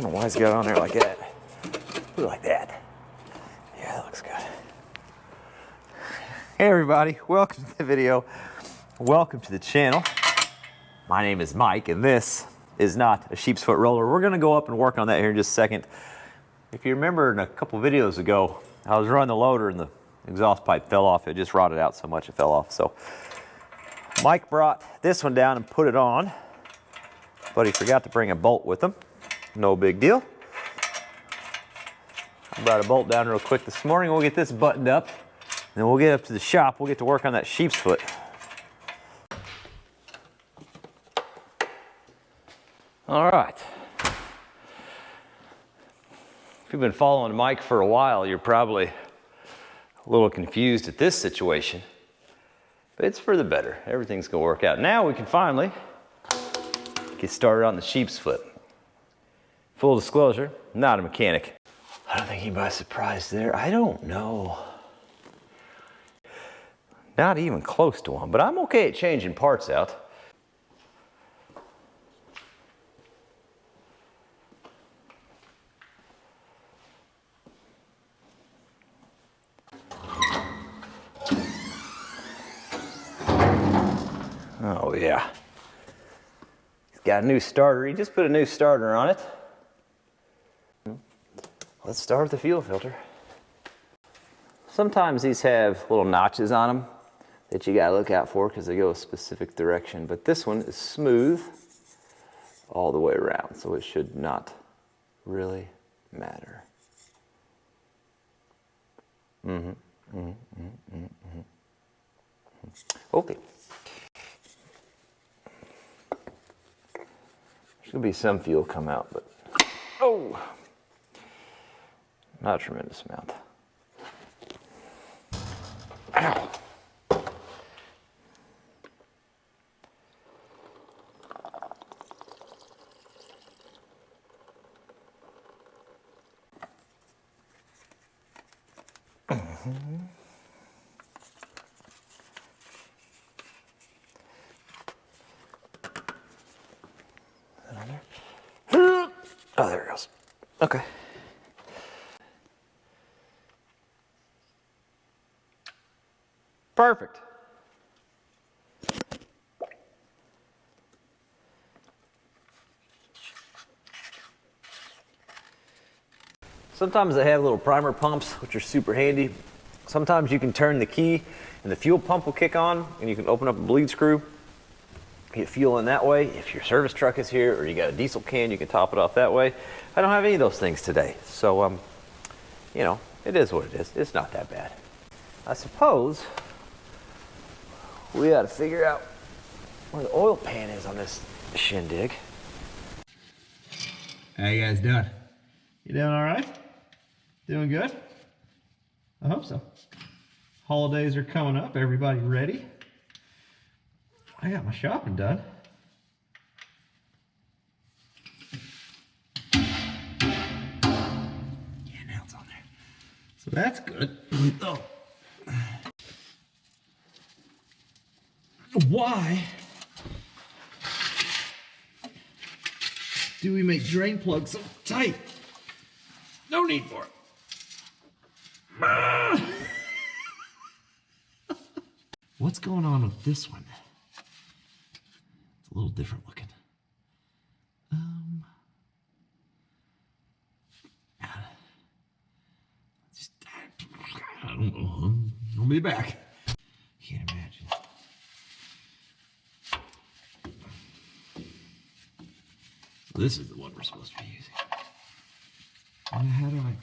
I don't know why it's got on there like that. Put it like that. Yeah, that looks good. Hey everybody, welcome to the video. Welcome to the channel. My name is Mike, and this is not a sheep's foot roller. We're gonna go up and work on that here in just a second. If you remember in a couple videos ago, I was running the loader and the exhaust pipe fell off. It just rotted out so much it fell off. So Mike brought this one down and put it on, but he forgot to bring a bolt with him. No big deal. I brought a bolt down real quick this morning. We'll get this buttoned up, and then we'll get up to the shop. We'll get to work on that sheep's foot. All right. If you've been following Mike for a while, you're probably a little confused at this situation, but it's for the better. Everything's gonna work out. Now we can finally get started on the sheep's foot. Full disclosure, not a mechanic. I don't think anybody's surprised there. I don't know. Not even close to one, but I'm okay at changing parts out. Oh yeah. He's got a new starter. He just put a new starter on it. Let's start with the fuel filter. Sometimes these have little notches on them that you gotta look out for because they go a specific direction, but this one is smooth all the way around, so it should not really matter. Okay. Should be some fuel come out, but oh, not a tremendous amount. Ow. Oh, there it goes. Okay. Perfect. Sometimes they have little primer pumps, which are super handy. Sometimes you can turn the key and the fuel pump will kick on, and you can open up a bleed screw, get fuel in that way. If your service truck is here or you got a diesel can, you can top it off that way. I don't have any of those things today. So, you know, it is what it is. It's not that bad. I suppose we ought to figure out where the oil pan is on this shindig. How you guys doing? You doing all right? Doing good? I hope so. Holidays are coming up. Everybody ready? I got my shopping done. Yeah, now it's on there. So that's good. Oh. Why do we make drain plugs so tight? No need for it. What's going on with this one? It's a little different looking. I don't know. I'll be back. Can't imagine. So this is the one we're supposed to be using. And how do I?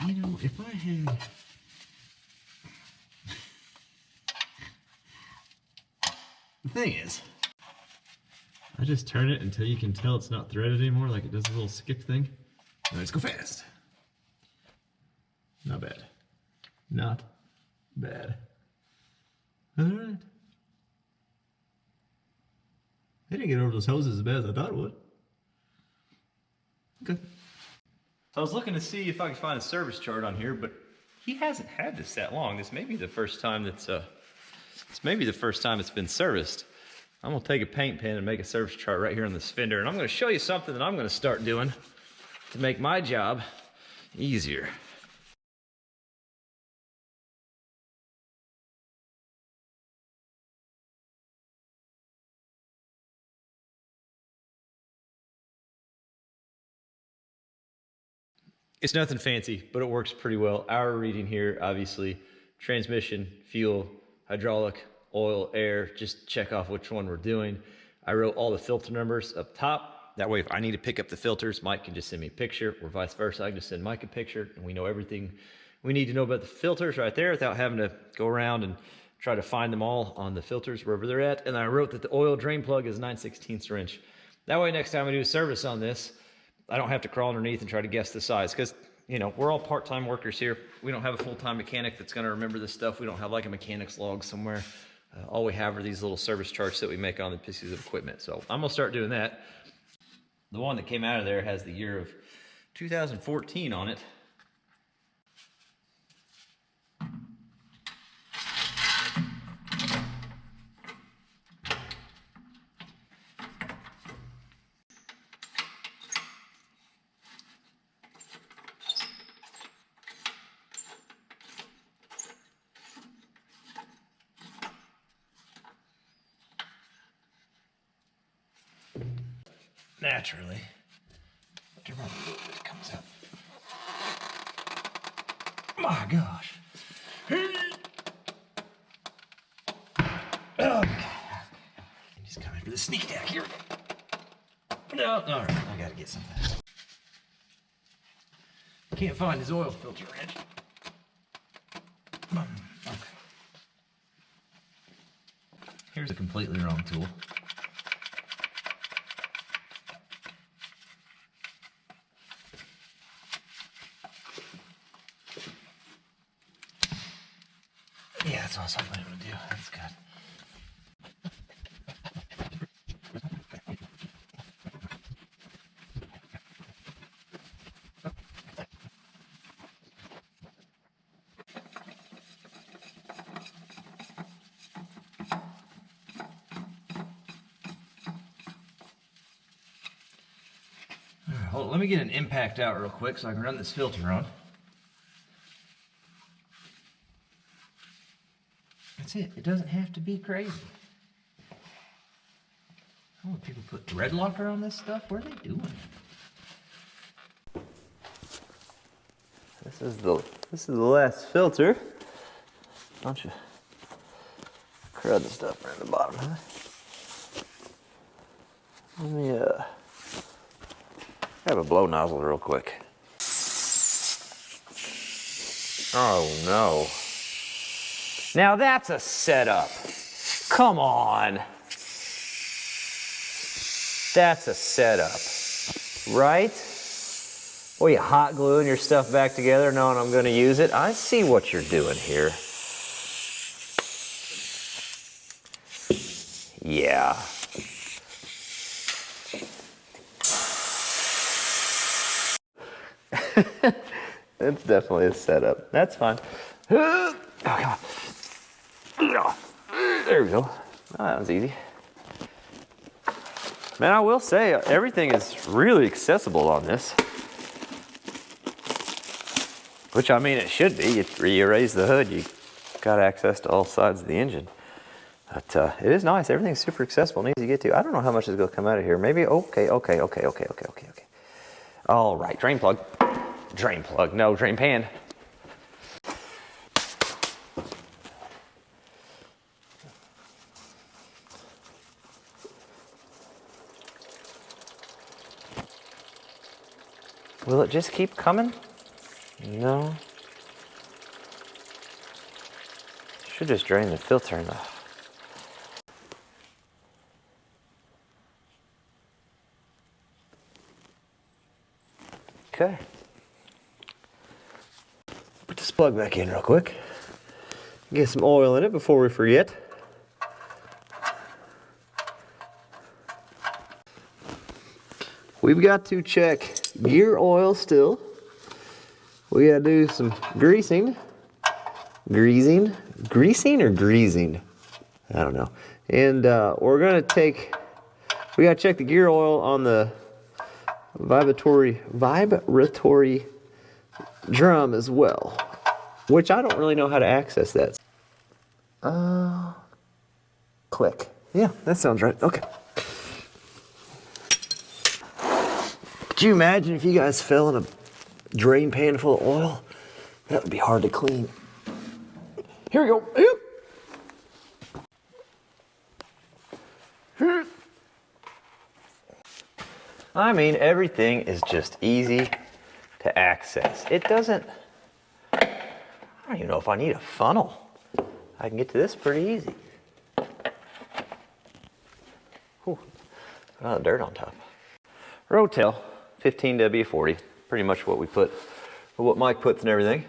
You know, if I had. The thing is, I just turn it until you can tell it's not threaded anymore, like it does a little skip thing. Now let's go fast. Not bad. Not bad. All right. They didn't get over those hoses as bad as I thought it would. Okay. So I was looking to see if I could find a service chart on here, but he hasn't had this that long. This may be the first time that's it's maybe the first time it's been serviced. I'm gonna take a paint pen and make a service chart right here on this fender, and I'm gonna show you something that I'm gonna start doing to make my job easier. It's nothing fancy, but it works pretty well. Our reading here, obviously, transmission, fuel, hydraulic, oil, air, just check off which one we're doing. I wrote all the filter numbers up top. That way, if I need to pick up the filters, Mike can just send me a picture, or vice versa. I can just send Mike a picture, and we know everything we need to know about the filters right there without having to go around and try to find them all on the filters wherever they're at. And I wrote that the oil drain plug is 9/16 inch. That way, next time we do a service on this, I don't have to crawl underneath and try to guess the size, because, you know, we're all part-time workers here. We don't have a full-time mechanic that's going to remember this stuff. We don't have like a mechanic's log somewhere. All we have are these little service charts that we make on the pieces of equipment. So I'm going to start doing that. The one that came out of there has the year of 2014 on it. Naturally, it comes out. My gosh. Okay. He's coming for the sneak attack here. No, all right, I gotta get something. Can't find his oil filter wrench. Okay. Here's a completely wrong tool. Yeah, that's what I was hoping it would do. That's good. All right, hold on, let me get an impact out real quick so I can run this filter on. That's it. It doesn't have to be crazy. Oh, people put thread locker on this stuff? What are they doing? This is the last filter. Bunch of crud and stuff around the bottom, huh? Let me grab a blow nozzle real quick. Oh no. Now that's a setup. Come on. That's a setup, right? Well, you hot gluing your stuff back together knowing I'm going to use it. I see what you're doing here. Yeah. It's definitely a setup. That's fine. Oh, God. There we go. Oh, that was easy. Man, I will say, everything is really accessible on this. Which, I mean, it should be. You raise the hood, you got access to all sides of the engine. But it is nice. Everything's super accessible and easy to get to. I don't know how much is going to come out of here. Maybe, okay. All right, drain plug. Drain plug, no, drain pan. Will it just keep coming? No. Should just drain the filter enough. Okay. Put this plug back in real quick. Get some oil in it before we forget. We've got to check gear oil still. We gotta do some greasing. Greasing or greasing? I don't know. And we're gonna we gotta check the gear oil on the vibratory drum as well, which I don't really know how to access that. Click. Yeah, that sounds right. Okay. Could you imagine if you guys fell in a drain pan full of oil? That would be hard to clean. Here we go. I mean, everything is just easy to access. It doesn't, I don't even know if I need a funnel. I can get to this pretty easy. Whew, a lot of dirt on top. Rotel, 15W40, pretty much what we put, what Mike puts and everything.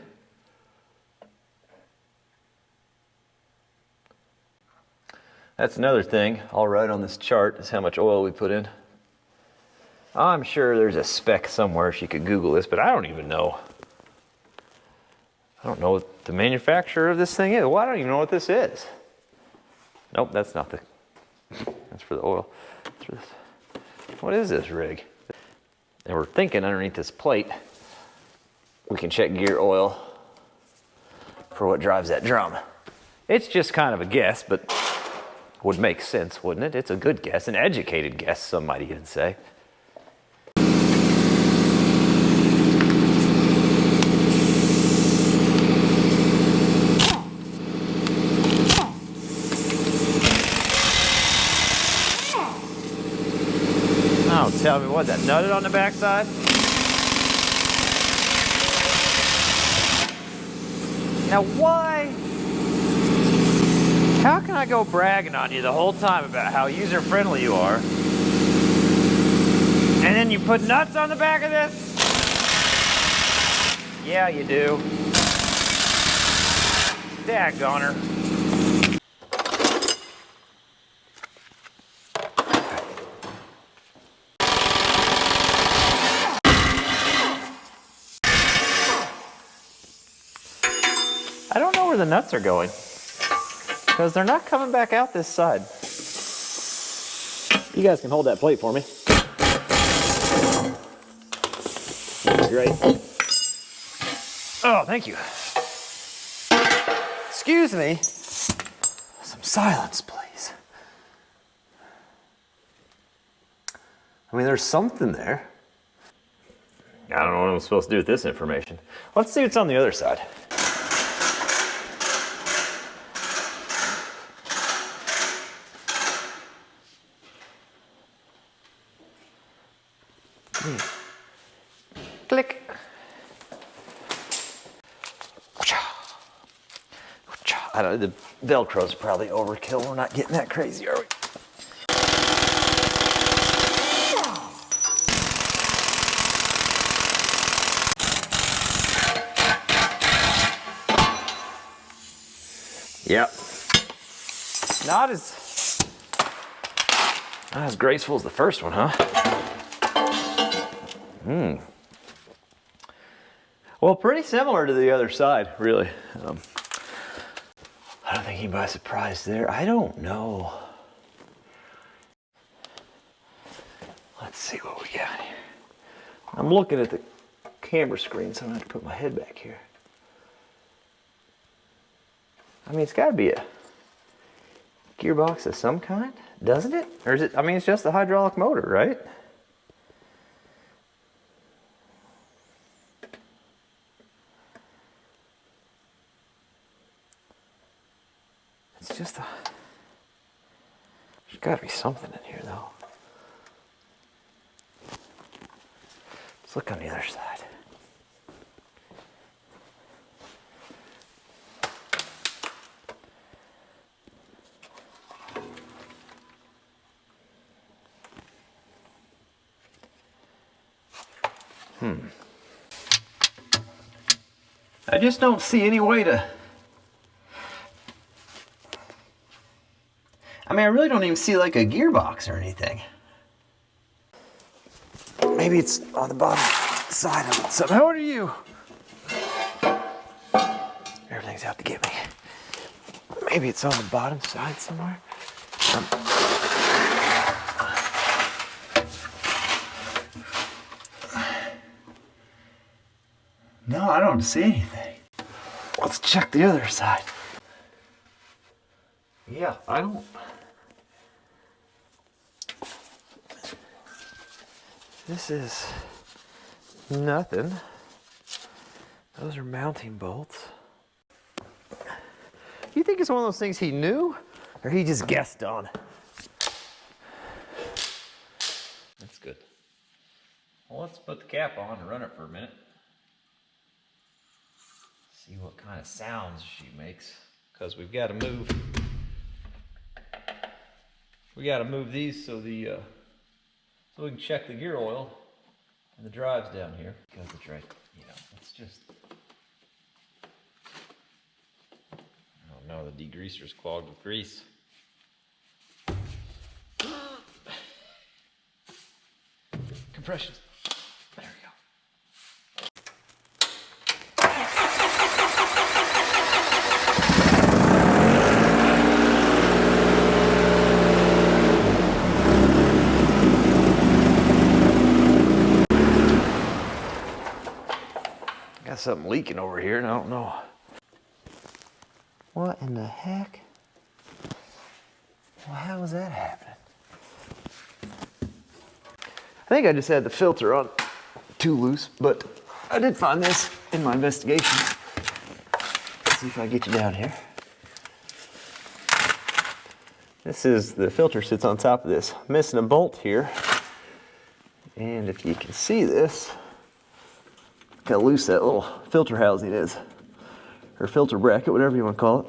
That's another thing I'll write on this chart is how much oil we put in. I'm sure there's a spec somewhere she could Google this, but I don't even know. I don't know what the manufacturer of this thing is. Well, I don't even know what this is. Nope, that's not the, that's for the oil. That's for this. What is this rig? And we're thinking underneath this plate, we can check gear oil for what drives that drum. It's just kind of a guess, but would make sense, wouldn't it? It's a good guess, an educated guess, some might even say. Oh, tell me what, that nutted on the backside? Now why? How can I go bragging on you the whole time about how user-friendly you are, and then you put nuts on the back of this? Yeah, you do. Dadgoner. I don't know where the nuts are going, because they're not coming back out this side. You guys can hold that plate for me. Great. Oh, thank you. Excuse me. Some silence, please. I mean, there's something there. I don't know what I'm supposed to do with this information. Let's see what's on the other side. Click. I don't, the Velcro's probably overkill. We're not getting that crazy, are we? Yep. Not as graceful as the first one, huh? Well, pretty similar to the other side, really. I don't think anybody's surprised there. I don't know. Let's see what we got here. I'm looking at the camera screen, so I'm gonna have to put my head back here. I mean, it's gotta be a gearbox of some kind, doesn't it? Or is it, I mean, it's just a hydraulic motor, right? It's just a, there's gotta be something in here though. Let's look on the other side. I just don't see any way to, I mean, I really don't even see like a gearbox or anything. Maybe it's on the bottom side of it. So how old are you? Everything's out to get me. Maybe it's on the bottom side somewhere. No, I don't see anything. Let's check the other side. Yeah, I don't. This is nothing. Those are mounting bolts. You think it's one of those things he knew, or he just guessed on? That's good. Well, let's put the cap on and run it for a minute. See what kind of sounds she makes, because we've got to move. We got to move these so the so we can check the gear oil and the drives down here, because it's right. You know, it's just. Oh no, the degreaser's clogged with grease. Compressions. There we go. Got something leaking over here, and I don't know. What in the heck? Well, how is that happening? I think I just had the filter on too loose, but I did find this in my investigation. Let's see if I can get you down here. This is, the filter sits on top of this. I'm missing a bolt here. And if you can see this, look how loose that little filter housing is. Or filter bracket, whatever you want to call it.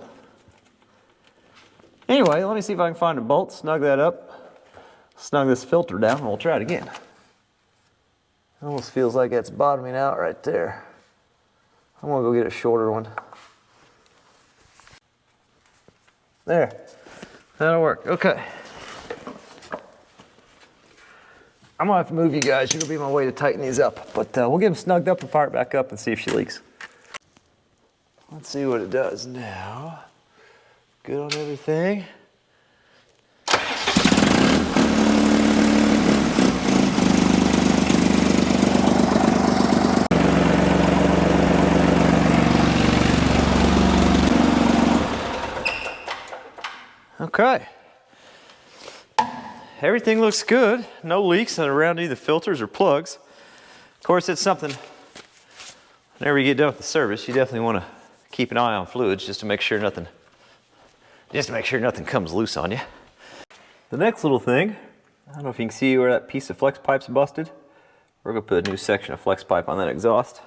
Anyway, let me see if I can find a bolt, snug that up, snug this filter down, and we'll try it again. Almost feels like that's bottoming out right there. I'm gonna go get a shorter one. There, that'll work, okay. I'm gonna have to move you guys. It'll be my way to tighten these up, but we'll get them snugged up and fire it back up and see if she leaks. Let's see what it does now. Good on everything. Okay. Everything looks good. No leaks around either filters or plugs. Of course, it's something, whenever you get done with the service, you definitely want to keep an eye on fluids just to make sure nothing comes loose on you. The next little thing, I don't know if you can see where that piece of flex pipe's busted. We're gonna put a new section of flex pipe on that exhaust.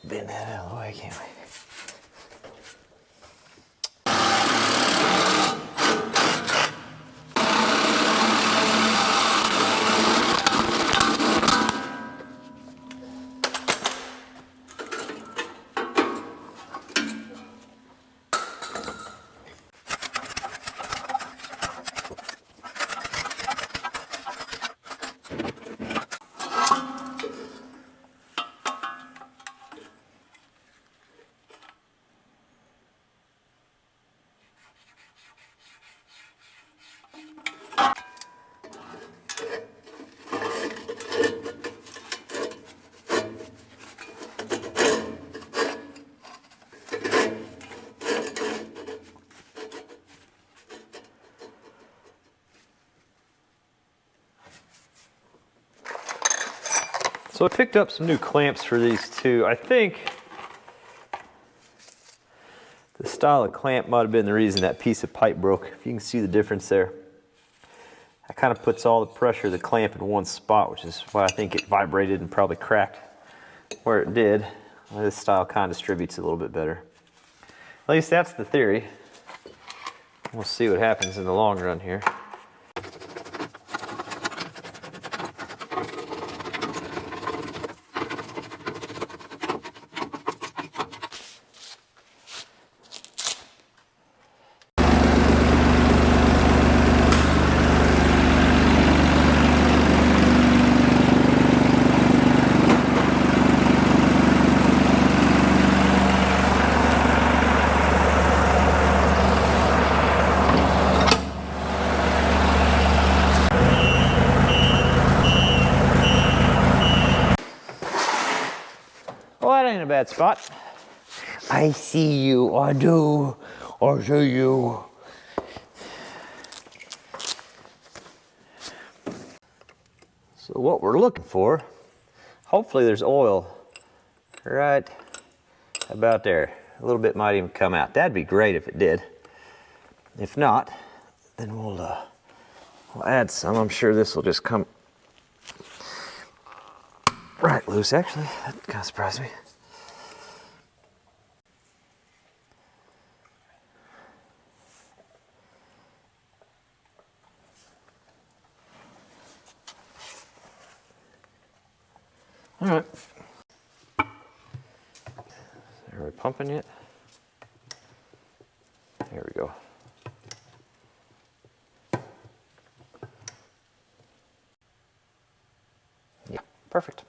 Bend that out of the way, can't we? So I picked up some new clamps for these two. I think the style of clamp might have been the reason that piece of pipe broke. If you can see the difference there. I kind of puts all the pressure of the clamp in one spot, which is why I think it vibrated and probably cracked where it did. This style kind of distributes a little bit better. At least that's the theory. We'll see what happens in the long run here. Well, that ain't a bad spot. I see you, I do, I see you. So what we're looking for, hopefully there's oil right about there. A little bit might even come out. That'd be great if it did. If not, then we'll add some. I'm sure this will just come right loose. Actually, that kind of surprised me. All right. Are we pumping yet? There we go. Yeah, perfect.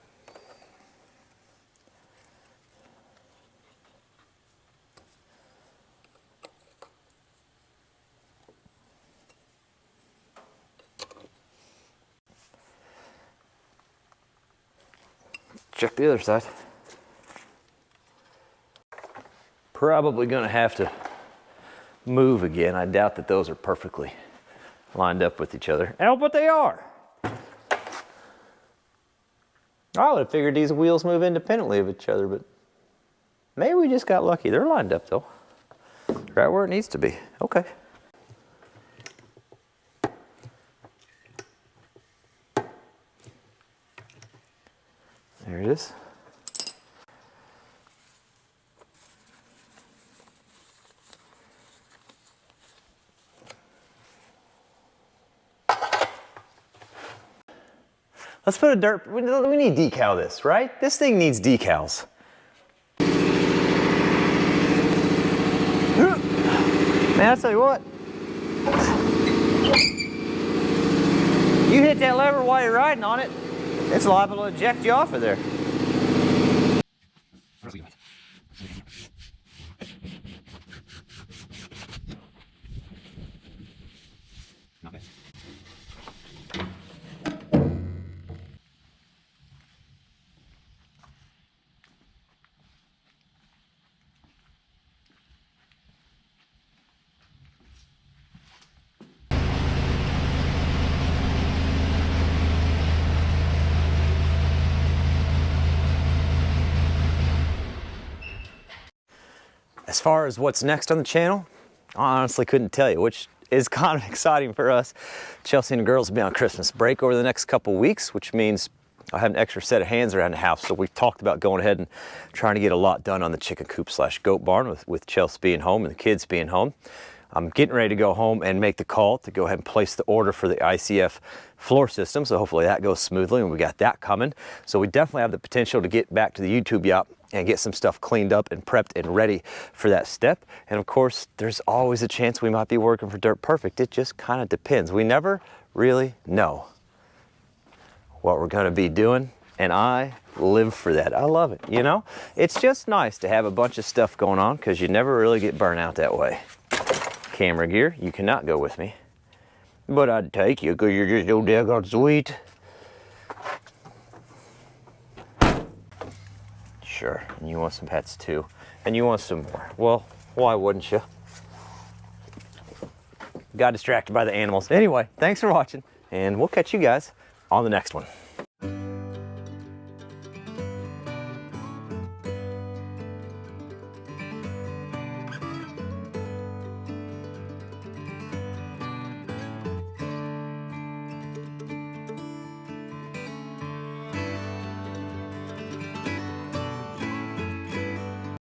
Check the other side. Probably gonna have to move again. I doubt that those are perfectly lined up with each other. Oh, but they are. I would have figured these wheels move independently of each other, but maybe we just got lucky. They're lined up though. Right where it needs to be. Okay. There it is. Let's put a dirt, we need decal this, right? This thing needs decals. Man, I'll tell you what. You hit that lever while you're riding on it, it's liable to eject you off of there. Not bad. As far as what's next on the channel, I honestly couldn't tell you, which is kind of exciting for us. Chelsea and the girls will be on Christmas break over the next couple weeks, which means I'll have an extra set of hands around the house. So we've talked about going ahead and trying to get a lot done on the chicken coop / goat barn with Chelsea being home and the kids being home. I'm getting ready to go home and make the call to go ahead and place the order for the ICF floor system. So hopefully that goes smoothly and we got that coming. So we definitely have the potential to get back to the YouTube yacht and get some stuff cleaned up and prepped and ready for that step. And of course, there's always a chance we might be working for Dirt Perfect. It just kind of depends. We never really know what we're gonna be doing, and I live for that. I love it, you know? It's just nice to have a bunch of stuff going on because you never really get burnt out that way. Camera gear, you cannot go with me, but I'd take you because you're just so daggone sweet. Sure, and you want some pets too, and you want some more. Well, why wouldn't you? Got distracted by the animals. Anyway, thanks for watching, and we'll catch you guys on the next one.